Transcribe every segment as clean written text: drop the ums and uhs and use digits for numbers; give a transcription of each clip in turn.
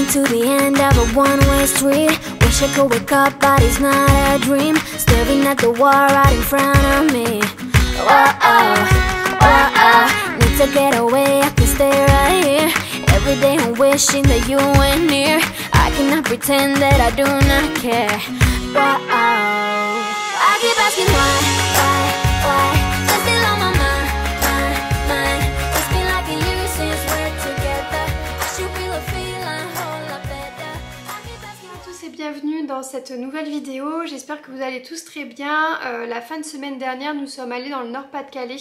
to the end of a one-way street. Wish I could wake up, but it's not a dream. Staring at the wall right in front of me. Need to get away, I can stay right here. Every day I'm wishing that you were near. I cannot pretend that I do not care. I keep asking why? You're still on my mind. It's been like a year since we're together. I should feel a feeling whole lot better. I keep asking. Bonjour à tous et bienvenue dans cette nouvelle vidéo. J'espère que vous allez tous très bien. La fin de semaine dernière, nous sommes allés dans le Nord-Pas-de-Calais.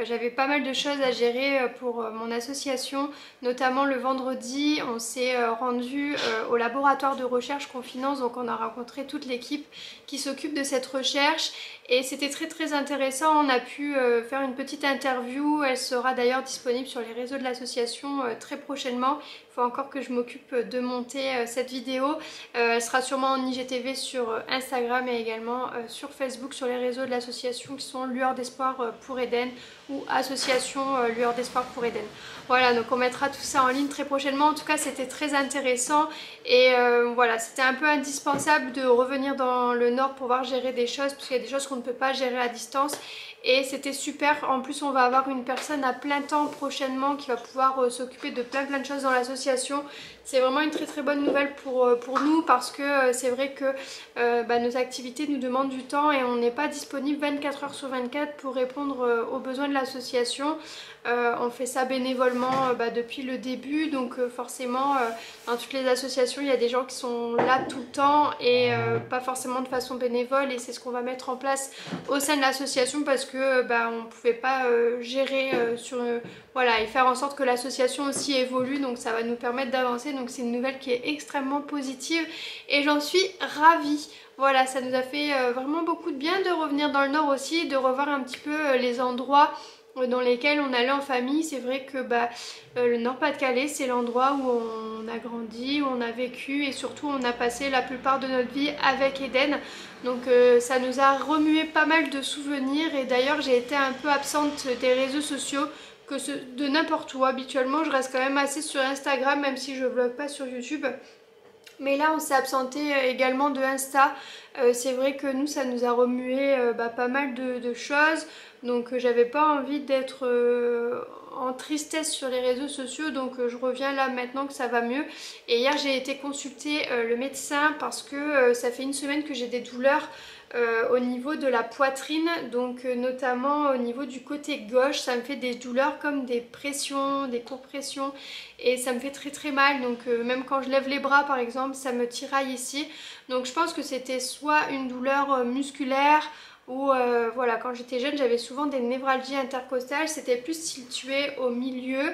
J'avais pas mal de choses à gérer pour mon association, notamment le vendredi on s'est rendu au laboratoire de recherche qu'on finance, donc on a rencontré toute l'équipe qui s'occupe de cette recherche et c'était très intéressant. On a pu faire une petite interview, elle sera d'ailleurs disponible sur les réseaux de l'association très prochainement. Il faut encore que je m'occupe de monter cette vidéo. Elle sera sûrement en IGTV sur Instagram et également sur Facebook, sur les réseaux de l'association qui sont Lueur d'Espoir pour Eden ou association Lueur d'Espoir pour Eden. Voilà, donc on mettra tout ça en ligne très prochainement. En tout cas, c'était très intéressant et voilà, c'était un peu indispensable de revenir dans le Nord pour pouvoir gérer des choses, parce qu'il y a des choses qu'on ne peut pas gérer à distance. Et c'était super, en plus on va avoir une personne à plein temps prochainement qui va pouvoir s'occuper de plein de choses dans l'association. C'est vraiment une très bonne nouvelle pour nous, parce que c'est vrai que nos activités nous demandent du temps et on n'est pas disponible 24 heures sur 24 pour répondre aux besoins de l'association. On fait ça bénévolement depuis le début, donc forcément dans toutes les associations il y a des gens qui sont là tout le temps et pas forcément de façon bénévole, et c'est ce qu'on va mettre en place au sein de l'association parce que on ne pouvait pas gérer voilà, et faire en sorte que l'association aussi évolue, donc ça va nous permettre d'avancer. Donc c'est une nouvelle qui est extrêmement positive et j'en suis ravie. Voilà, ça nous a fait vraiment beaucoup de bien de revenir dans le Nord aussi, de revoir un petit peu les endroits dans lesquels on allait en famille. C'est vrai que le Nord-Pas-de-Calais, c'est l'endroit où on a grandi, où on a vécu et surtout on a passé la plupart de notre vie avec Eden. Donc ça nous a remué pas mal de souvenirs, et d'ailleurs j'ai été un peu absente des réseaux sociaux, de n'importe où. Habituellement je reste quand même assez sur Instagram, même si je vlog pas sur YouTube. Mais là on s'est absenté également de Insta. C'est vrai que nous ça nous a remué pas mal de choses. Donc j'avais pas envie d'être en tristesse sur les réseaux sociaux, donc je reviens là maintenant que ça va mieux. Et hier j'ai été consulter le médecin parce que ça fait une semaine que j'ai des douleurs au niveau de la poitrine, donc notamment au niveau du côté gauche. Ça me fait des douleurs comme des pressions, des compressions, et ça me fait très mal. Donc même quand je lève les bras par exemple, ça me tiraille ici. Donc je pense que c'était soit une douleur musculaire, ou voilà, quand j'étais jeune j'avais souvent des névralgies intercostales, c'était plus situé au milieu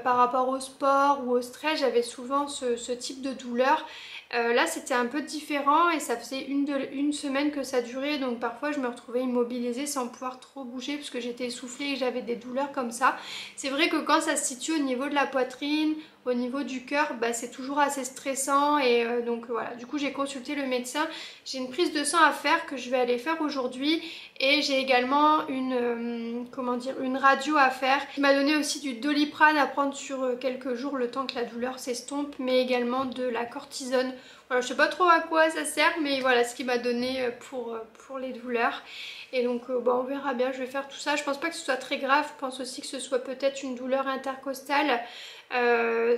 par rapport au sport ou au stress, j'avais souvent ce type de douleur. Là c'était un peu différent et ça faisait une semaine que ça durait, donc parfois je me retrouvais immobilisée sans pouvoir trop bouger parce que j'étais essoufflée et j'avais des douleurs comme ça. C'est vrai que quand ça se situe au niveau de la poitrine, au niveau du cœur, c'est toujours assez stressant, et donc voilà, du coup j'ai consulté le médecin. J'ai une prise de sang à faire que je vais aller faire aujourd'hui, et j'ai également une radio à faire. Il m'a donné aussi du Doliprane à prendre sur quelques jours le temps que la douleur s'estompe, mais également de la cortisone. Voilà, je sais pas trop à quoi ça sert, mais voilà ce qu'il m'a donné pour les douleurs. Et donc on verra bien, je vais faire tout ça. Je pense pas que ce soit très grave, je pense aussi que ce soit peut-être une douleur intercostale.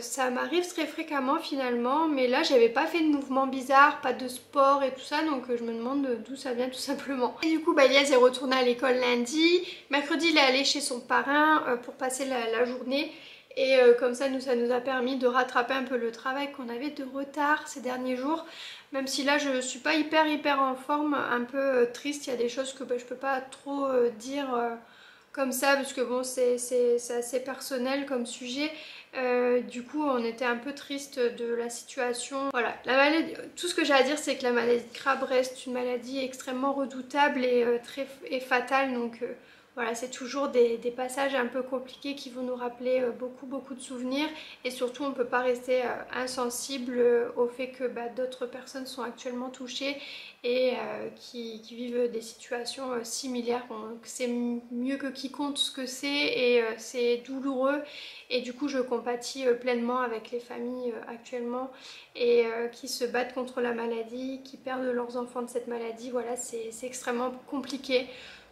Ça m'arrive très fréquemment finalement, mais là j'avais pas fait de mouvements bizarres, pas de sport et tout ça, donc je me demande d'où ça vient tout simplement. Et du coup Elias est retourné à l'école lundi. Mercredi il est allé chez son parrain pour passer la journée. Et comme ça nous a permis de rattraper un peu le travail qu'on avait de retard ces derniers jours. Même si là je suis pas hyper en forme, un peu triste, il y a des choses que je peux pas trop dire comme ça, parce que bon c'est assez personnel comme sujet. Du coup on était un peu triste de la situation. Voilà, la maladie, tout ce que j'ai à dire c'est que la maladie de Crabbe reste une maladie extrêmement redoutable et fatale, donc Voilà, c'est toujours des passages un peu compliqués qui vont nous rappeler beaucoup de souvenirs et surtout on ne peut pas rester insensible au fait que d'autres personnes sont actuellement touchées et qui vivent des situations similaires. C'est mieux que quiconque ce que c'est et c'est douloureux et du coup je compatis pleinement avec les familles actuellement et qui se battent contre la maladie, qui perdent leurs enfants de cette maladie. Voilà, c'est extrêmement compliqué.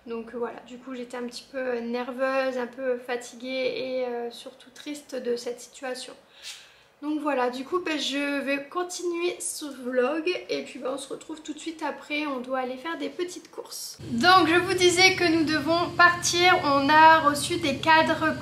Donc voilà, du coup j'étais un petit peu nerveuse, un peu fatiguée et surtout triste de cette situation. Donc voilà, du coup je vais continuer ce vlog et puis on se retrouve tout de suite après, on doit aller faire des petites courses. Donc je vous disais que nous devons partir, on a reçu des cadres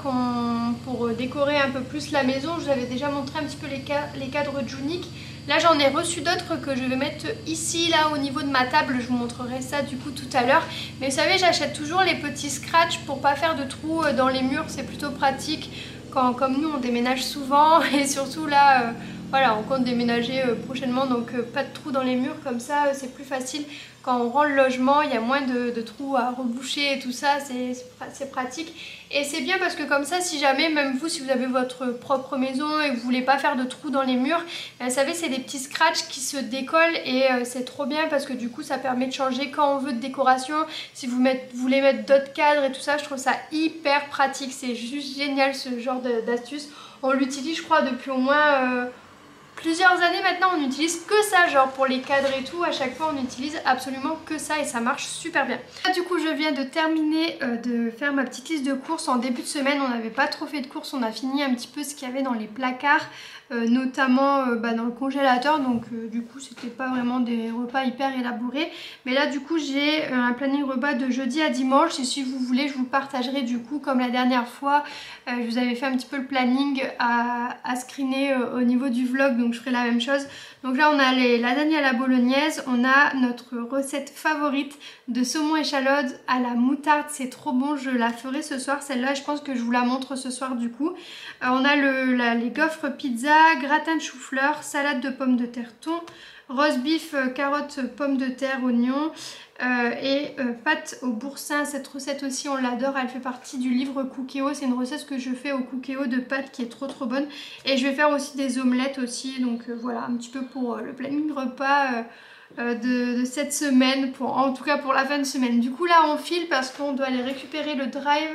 pour décorer un peu plus la maison. Je vous avais déjà montré un petit peu les cadres Junique. Là j'en ai reçu d'autres que je vais mettre ici, là au niveau de ma table, je vous montrerai ça du coup tout à l'heure. Mais vous savez, j'achète toujours les petits scratchs pour pas faire de trous dans les murs, c'est plutôt pratique. Comme nous on déménage souvent et surtout là voilà, on compte déménager prochainement, donc pas de trous dans les murs, comme ça c'est plus facile quand on rend le logement, il y a moins de trous à reboucher et tout ça, c'est pratique. Et c'est bien parce que comme ça, si jamais, même vous, si vous avez votre propre maison et que vous voulez pas faire de trous dans les murs, vous savez, c'est des petits scratchs qui se décollent et c'est trop bien parce que du coup ça permet de changer quand on veut de décoration. Si vous voulez mettre d'autres cadres et tout ça, je trouve ça hyper pratique, c'est juste génial ce genre d'astuce. On l'utilise je crois depuis au moins plusieurs années maintenant, on n'utilise que ça, genre pour les cadres et tout, à chaque fois on utilise absolument que ça et ça marche super bien. Là, du coup je viens de terminer de faire ma petite liste de courses. En début de semaine on n'avait pas trop fait de courses, on a fini un petit peu ce qu'il y avait dans les placards, notamment dans le congélateur, donc du coup c'était pas vraiment des repas hyper élaborés. Mais là du coup j'ai un planning repas de jeudi à dimanche et si vous voulez je vous partagerai du coup comme la dernière fois, je vous avais fait un petit peu le planning à screener au niveau du vlog, donc je ferai la même chose. Donc là on a les lasagnes à la bolognaise, on a notre recette favorite de saumon échalote à la moutarde, c'est trop bon, je la ferai ce soir celle-là, je pense que je vous la montre ce soir du coup. On a les gaufres pizza, gratin de chou-fleur, salade de pommes de terre thon, roast beef, carottes, pommes de terre, oignons et pâtes au boursin. Cette recette aussi on l'adore, elle fait partie du livre Cookéo, c'est une recette que je fais au Cookéo de pâtes qui est trop bonne. Et je vais faire aussi des omelettes aussi, donc voilà un petit peu pour le planning repas de cette semaine, en tout cas pour la fin de semaine. Du coup là on file parce qu'on doit aller récupérer le drive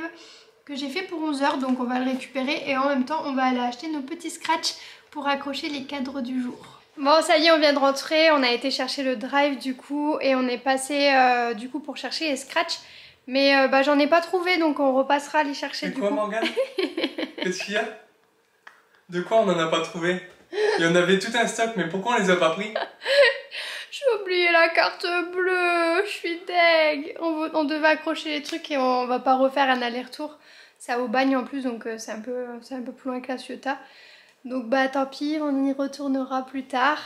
que j'ai fait pour 11 h, donc on va le récupérer et en même temps on va aller acheter nos petits scratchs pour accrocher les cadres du jour. Bon ça y est, on vient de rentrer, on a été chercher le drive du coup et on est passé du coup pour chercher les scratchs, mais j'en ai pas trouvé donc on repassera les chercher du coup. Morgane? Qu'est-ce qu'il y a? De quoi on en a pas trouvé? Il y en avait tout un stock, mais pourquoi on les a pas pris? J'ai oublié la carte bleue, je suis deg. On devait accrocher les trucs et on va pas refaire un aller-retour. C'est au Bagne en plus, donc c'est un peu plus loin que la Ciotat. Donc tant pis, on y retournera plus tard.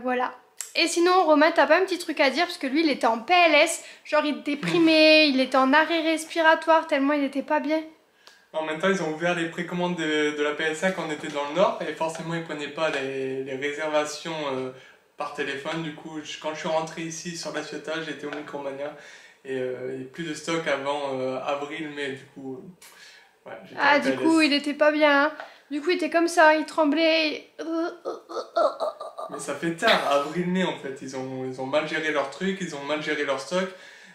Voilà. Et sinon Romain, t'as pas un petit truc à dire? Parce que lui il était en PLS, genre il déprimait, il était en arrêt respiratoire tellement il était pas bien. En même temps, ils ont ouvert les précommandes de la PS5 quand on était dans le Nord et forcément ils prenaient pas les réservations par téléphone. Du coup, quand je suis rentré ici sur la Ciotat, j'étais au Micromania et il n'y a plus de stock avant avril, mai. Du coup, ouais, ah, du coup, il était pas bien. Hein. Du coup, il était comme ça, il tremblait. Mais ça fait tard, avril-mai en fait. Ils ont mal géré leur truc, ils ont mal géré leur stock.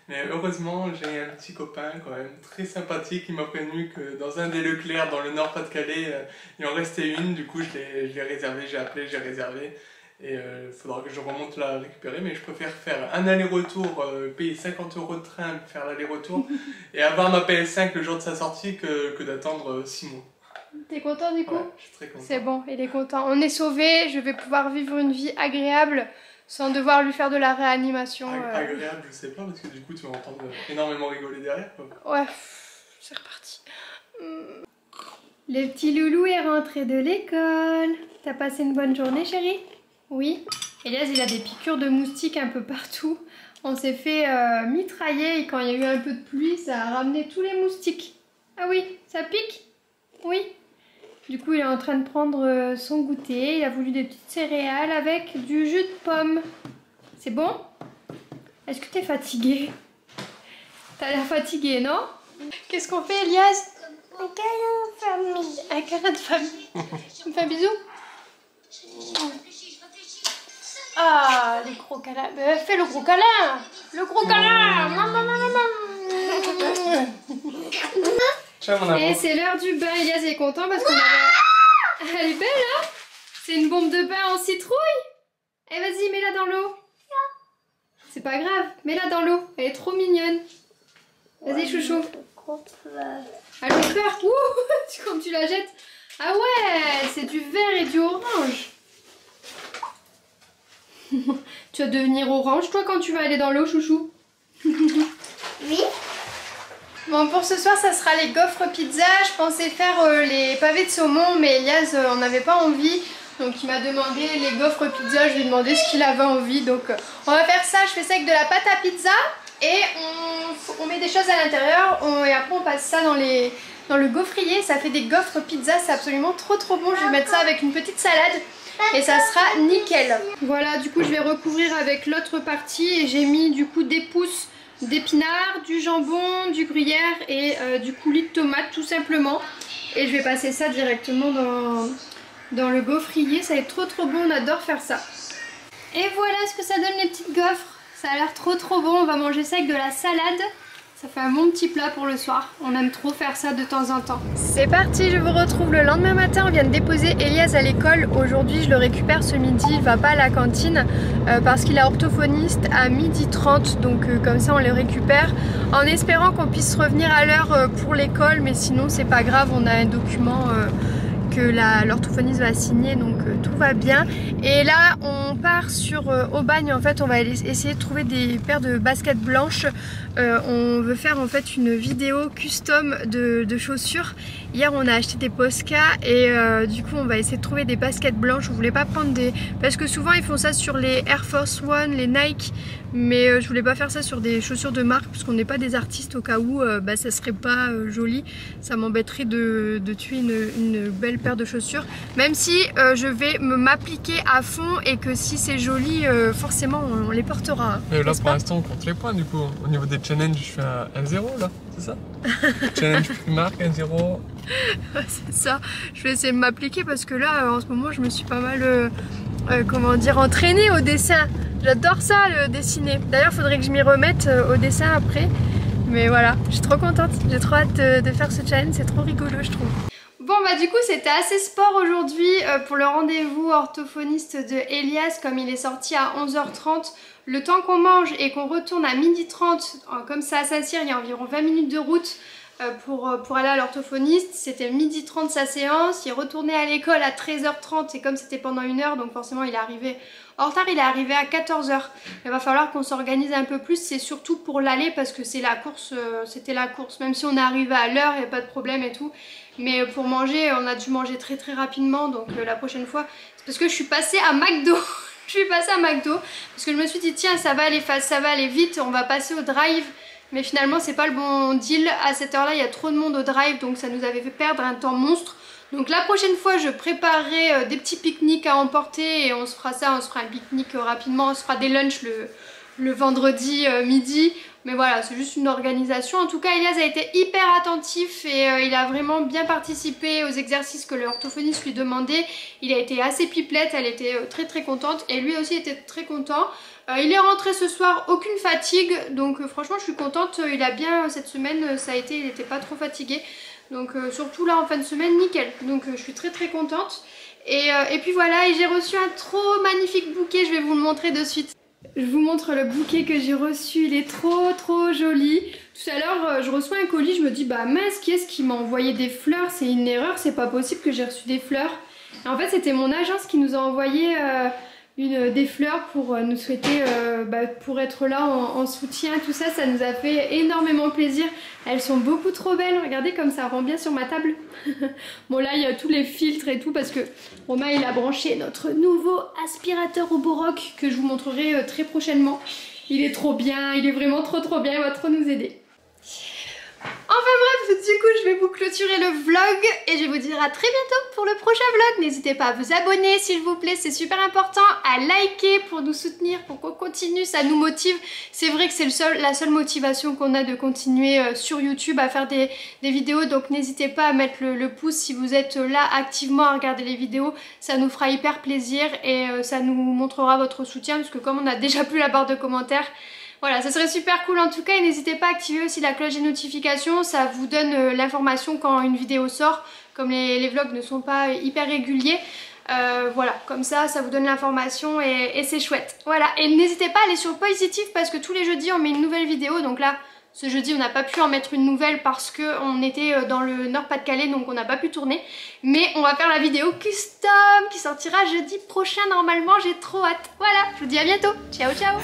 Mais heureusement, j'ai un petit copain quand même très sympathique qui m'a prévenu que dans un des Leclerc dans le Nord-Pas-de-Calais, il en restait une. Du coup, je l'ai réservé, j'ai appelé, j'ai réservé. Et il faudra que je remonte la récupérer. Mais je préfère faire un aller-retour, payer 50 € de train pour faire l'aller-retour et avoir ma PS5 le jour de sa sortie que d'attendre 6 mois. T'es content du coup? Ouais, je suis très content. C'est bon, il est content. On est sauvés, je vais pouvoir vivre une vie agréable sans devoir lui faire de la réanimation. Agréable, je sais pas, parce que du coup tu vas entendre énormément rigoler derrière. Quoi. Ouais, c'est reparti. Le petit loulou est rentré de l'école. T'as passé une bonne journée chérie? Oui. Elias il a des piqûres de moustiques un peu partout. On s'est fait mitrailler et quand il y a eu un peu de pluie, ça a ramené tous les moustiques. Ah oui, ça pique? Oui. Du coup, il est en train de prendre son goûter. Il a voulu des petites céréales avec du jus de pomme. C'est bon? Est-ce que t'es fatiguée? T'as l'air fatiguée, non? Qu'est-ce qu'on fait, Elias? Un câlin de famille. Un câlin de famille. Tu me fais un bisou? Ah, les gros câlins. Fais le gros câlin. Le gros câlin. Ciao, mon amour. Et c'est l'heure du bain. Elias est content parce qu'on avait... Elle est belle, hein? C'est une bombe de bain en citrouille. Eh, vas-y, mets-la dans l'eau. C'est pas grave, mets-la dans l'eau. Elle est trop mignonne. Vas-y, chouchou. Elle fait peur. Ouh, comme tu la jettes. Ah ouais, c'est du vert et du orange. Tu vas devenir orange, toi, quand tu vas aller dans l'eau, chouchou? Oui. Bon, pour ce soir, ça sera les gaufres pizza. Je pensais faire les pavés de saumon, mais Elias on n'avait pas envie. Donc il m'a demandé les gaufres pizza, je lui ai demandé ce qu'il avait envie. Donc on va faire ça, je fais ça avec de la pâte à pizza. Et on met des choses à l'intérieur. Et après on passe ça dans le gaufrier. Ça fait des gaufres pizza, c'est absolument trop bon. Je vais mettre ça avec une petite salade. Et ça sera nickel. Voilà, du coup je vais recouvrir avec l'autre partie. Et j'ai mis du coup des pousses d'épinards, du jambon, du gruyère et du coulis de tomate tout simplement. Et je vais passer ça directement dans le gaufrier. Ça va être trop bon, on adore faire ça. Et voilà ce que ça donne les petites gaufres. Ça a l'air trop bon, on va manger ça avec de la salade. Ça fait un bon petit plat pour le soir. On aime trop faire ça de temps en temps. C'est parti, je vous retrouve le lendemain matin. On vient de déposer Elias à l'école. Aujourd'hui, je le récupère ce midi. Il va pas à la cantine parce qu'il est orthophoniste à 12h30. Donc comme ça, on le récupère en espérant qu'on puisse revenir à l'heure pour l'école. Mais sinon, c'est pas grave. On a un document que l'orthophoniste va signer, donc tout va bien. Et là on part sur Aubagne. En fait on va essayer de trouver des paires de baskets blanches. On veut faire en fait une vidéo custom de chaussures. Hier on a acheté des Posca et du coup on va essayer de trouver des baskets blanches. On voulait pas prendre des... parce que souvent ils font ça sur les Air Force One, les Nike, mais je voulais pas faire ça sur des chaussures de marque parce qu'on n'est pas des artistes, au cas où ça serait pas joli. Ça m'embêterait de tuer une belle paire de chaussures, même si je vais m'appliquer à fond et que si c'est joli forcément on les portera. Et là pour l'instant on compte les points du coup. Au niveau des challenges je suis à 1-0 là, c'est ça? Challenge Primark 1-0. C'est ça, je vais essayer de m'appliquer parce que là en ce moment je me suis pas mal comment dire, entraînée au dessin. J'adore ça, le dessiner. D'ailleurs il faudrait que je m'y remette au dessin après. Mais voilà, je suis trop contente, j'ai trop hâte de faire ce challenge, c'est trop rigolo je trouve. Bon bah du coup c'était assez sport aujourd'hui pour le rendez-vous orthophoniste de Elias, comme il est sorti à 11h30. Le temps qu'on mange et qu'on retourne à 12h30, comme ça à Saint-Cyr, il y a environ 20 minutes de route pour aller à l'orthophoniste. C'était 12h30 sa séance, il est retourné à l'école à 13h30 et comme c'était pendant 1 heure, donc forcément il est arrivé en retard, il est arrivé à 14h. Il va falloir qu'on s'organise un peu plus, c'est surtout pour l'aller parce que c'est la course, c'était la course. Même si on est arrivé à l'heure, il n'y a pas de problème et tout. Mais pour manger, on a dû manger très rapidement, donc la prochaine fois, c'est parce que je suis passée à McDo. Je suis passée à McDo parce que je me suis dit tiens ça va aller vite, on va passer au drive. Mais finalement c'est pas le bon deal, à cette heure là il y a trop de monde au drive, donc ça nous avait fait perdre un temps monstre. Donc la prochaine fois je préparerai des petits pique-niques à emporter et on se fera ça, on se fera un pique-nique rapidement, on se fera des lunchs le vendredi midi. Mais voilà, c'est juste une organisation. En tout cas, Elias a été hyper attentif et il a vraiment bien participé aux exercices que l'orthophoniste lui demandait. Il a été assez pipelette, elle était très contente et lui aussi était très content. Il est rentré ce soir, aucune fatigue, donc franchement je suis contente. Il a bien, cette semaine, ça a été, il n'était pas trop fatigué. Donc surtout là en fin de semaine, nickel. Donc je suis très contente. Et puis voilà, et j'ai reçu un trop magnifique bouquet, je vais vous le montrer de suite. Je vous montre le bouquet que j'ai reçu, il est trop joli. Tout à l'heure je reçois un colis, je me dis bah mince, qui est-ce qui m'a envoyé des fleurs? C'est une erreur, c'est pas possible que j'ai reçu des fleurs. Et en fait c'était mon agence qui nous a envoyé des fleurs pour nous souhaiter, pour être là en soutien, tout ça, ça nous a fait énormément plaisir. Elles sont beaucoup trop belles, regardez comme ça rend bien sur ma table. Bon là il y a tous les filtres et tout parce que Romain il a branché notre nouveau aspirateur Roborock que je vous montrerai très prochainement. Il est trop bien, il est vraiment trop bien, il va trop nous aider. Enfin bref, du coup je vais vous clôturer le vlog et je vais vous dire à très bientôt pour le prochain vlog. N'hésitez pas à vous abonner s'il vous plaît, c'est super important, à liker pour nous soutenir, pour qu'on continue, ça nous motive. C'est vrai que c'est la seule motivation qu'on a de continuer sur YouTube à faire des vidéos, donc n'hésitez pas à mettre le pouce si vous êtes là activement à regarder les vidéos, ça nous fera hyper plaisir et ça nous montrera votre soutien, parce que comme on a déjà plus la barre de commentaires, voilà, ça serait super cool en tout cas. Et n'hésitez pas à activer aussi la cloche des notifications, ça vous donne l'information quand une vidéo sort, comme les vlogs ne sont pas hyper réguliers. Voilà, comme ça vous donne l'information et c'est chouette. Voilà, et n'hésitez pas à aller sur Positif parce que tous les jeudis on met une nouvelle vidéo. Donc là, ce jeudi on n'a pas pu en mettre une nouvelle parce qu'on était dans le Nord-Pas-de-Calais, donc on n'a pas pu tourner. Mais on va faire la vidéo custom qui sortira jeudi prochain normalement, j'ai trop hâte. Voilà, je vous dis à bientôt, ciao ciao.